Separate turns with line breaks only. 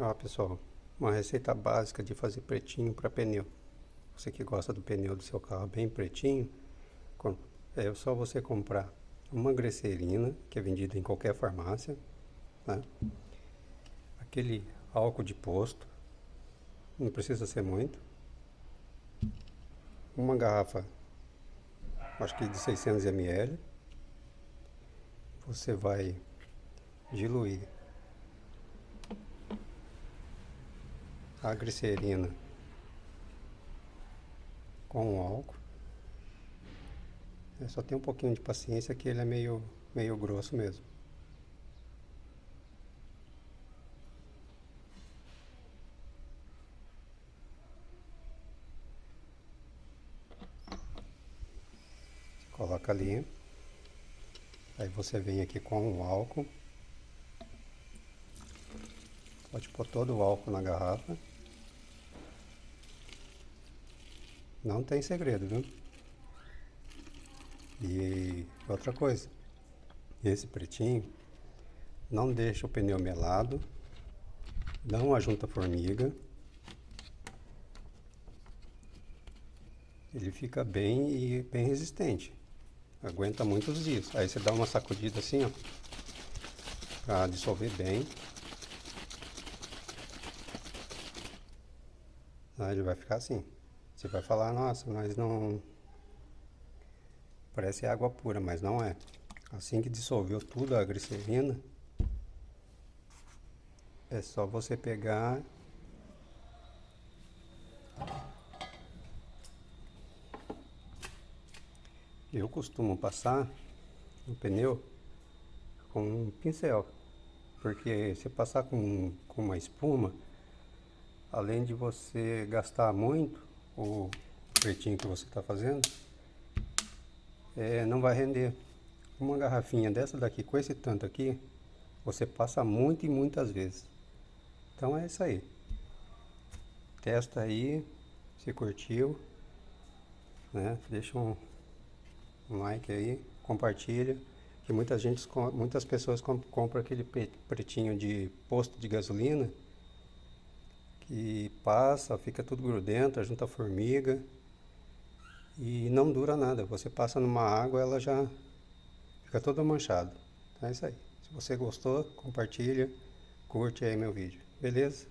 Ah, pessoal, uma receita básica de fazer pretinho para pneu. Você que gosta do pneu do seu carro bem pretinho, é só você comprar uma glicerina, que é vendida em qualquer farmácia, né? Aquele álcool de posto, não precisa ser muito. Uma garrafa, acho que de 600 ml. Você vai diluir a glicerina com o álcool. Só tem um pouquinho de paciência que ele é meio grosso mesmo. Coloca ali. Aí você vem aqui com o álcool. Pode pôr todo o álcool na garrafa. Não tem segredo, viu? E outra coisa, esse pretinho não deixa o pneu melado, não ajunta formiga. Ele fica bem resistente. Aguenta muitos dias. Aí você dá uma sacudida assim, ó, pra dissolver bem. Aí ele vai ficar assim. Você vai falar, nossa, mas não... Parece água pura, mas não é. Assim que dissolveu tudo a glicerina, é só você pegar... Eu costumo passar no pneu com um pincel, porque se passar com uma espuma, além de você gastar muito o pretinho que você está fazendo, não vai render. Uma garrafinha dessa daqui, com esse tanto aqui, você passa muito e muitas vezes. Então é isso aí. Testa aí, se curtiu, né? Deixa um like aí, compartilha. Que muitas pessoas compram aquele pretinho de posto de gasolina que passa, fica tudo grudento, junta formiga e não dura nada. Você passa numa água, ela já fica toda manchada. Então é isso aí. Se você gostou, compartilha, curte aí meu vídeo. Beleza?